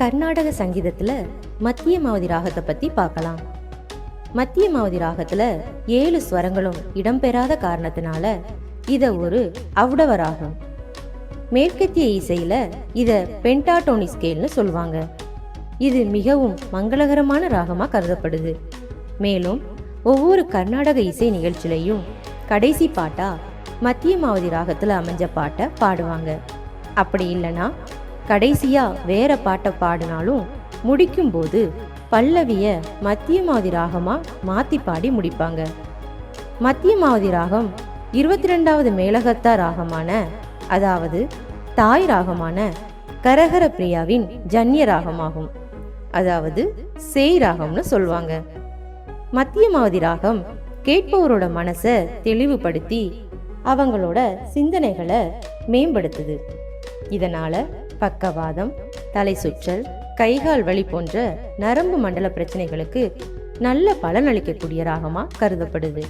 கர்நாடக சங்கீதத்தில் மத்தியமாவதி ராகத்தை பற்றி பார்க்கலாம். மத்தியமாவதி ராகத்தில் 7 ஸ்வரங்களும் இடம்பெறாத காரணத்தினால இதை ஒரு அவ்டவ ராகம். மேற்கத்திய இசையில் இதை பென்டாடோனி ஸ்கேல்னு சொல்லுவாங்க. இது மிகவும் மங்களகரமான ராகமாக கருதப்படுது. மேலும் ஒவ்வொரு கர்நாடக இசை நிகழ்ச்சியிலையும் கடைசி பாட்டா மத்தியமாவதி ராகத்தில் அமைஞ்ச பாட்டை பாடுவாங்க. அப்படி இல்லைன்னா கடைசியாக வேற பாட்டை பாடினாலும் முடிக்கும்போது பல்லவிய மத்தியமாவதி ராகமாக மாற்றி பாடி முடிப்பாங்க. மத்தியமாவதி ராகம் 22வது மேலகத்தா ராகமான, அதாவது தாய் ராகமான கரஹர பிரியாவின் ஜன்ய ராகமாகும். அதாவது சேய் ராகம்னு சொல்லுவாங்க. மத்தியமாவதி ராகம் கேட்பவரோட மனசை தெளிவுபடுத்தி அவங்களோட சிந்தனைகளை மேம்படுத்துது. இதனால பக்கவாதம், தலை சுற்றல், கைகால் வலி போன்ற நரம்பு மண்டல பிரச்சனைகளுக்கு நல்ல பலனளிக்கக்கூடிய ராகமா கருதப்படுது.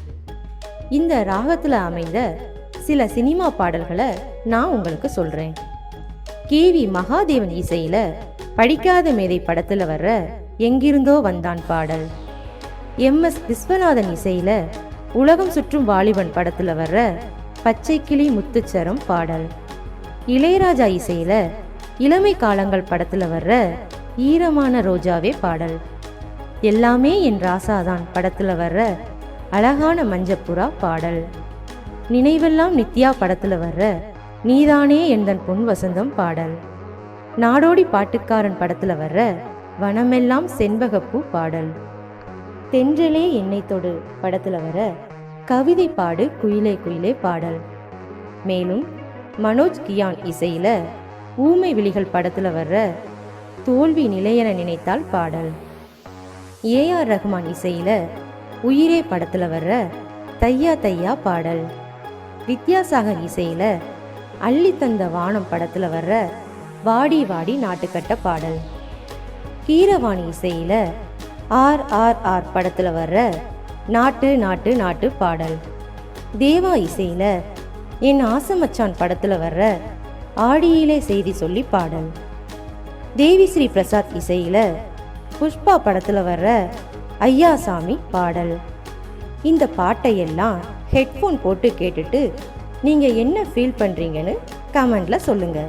இந்த ராகத்துல அமைந்த சில சினிமா பாடல்களை நான் உங்களுக்கு சொல்றேன். KV மகாதேவன் இசையில படிக்காத மேதை படத்துல வர்ற எங்கிருந்தோ வந்தான் பாடல், MS விஸ்வநாதன் இசையில உலகம் சுற்றும் வாலிபன் படத்துல வர்ற பச்சை கிளி முத்துச்சரம் பாடல், இளையராஜா இசையில இளமை காலங்கள் படத்துல வர்ற ஈரமான ரோஜாவே பாடல், எல்லாமே என் ராசாதான் படத்துல வர்ற அழகான மஞ்சப்புறா பாடல், நினைவெல்லாம் நித்யா படத்துல வர்ற நீதானே எந்தன் பொன் வசந்தம் பாடல், நாடோடி பாட்டுக்காரன் படத்துல வர்ற வனமெல்லாம் செண்பகப்பூ பாடல், தென்றலே என்னை தொடு படத்துல வர கவிதை பாடு குயிலே குயிலே பாடல், மேலும் மனோஜ் கியான் இசையில ஊமை விழிகள் படத்துல வர்ற தோல்வி நிலையென நினைத்தால் பாடல், AR ரஹ்மான் இசையில உயிரே படத்துல வர்ற தையா தையா பாடல், வித்யாசாகர் இசையில அள்ளி தந்த வானம் படத்துல வர்ற வாடி வாடி நாட்டுக்கட்ட பாடல், கீரவாணி இசையில RRR படத்துல வர்ற நாட்டு நாட்டு நாட்டு பாடல், தேவா இசையில என் ஆசமச்சான் படத்துல வர்ற ஆடியிலே செய்தி சொல்லி பாடல், தேவி ஸ்ரீ பிரசாத் இசையில புஷ்பா படத்துல வர்ற ஐயாசாமி பாடல். இந்த பாட்டையெல்லாம் ஹெட்ஃபோன் போட்டு கேட்டுட்டு நீங்க என்ன ஃபீல் பண்றீங்கன்னு கமெண்ட்ல சொல்லுங்க.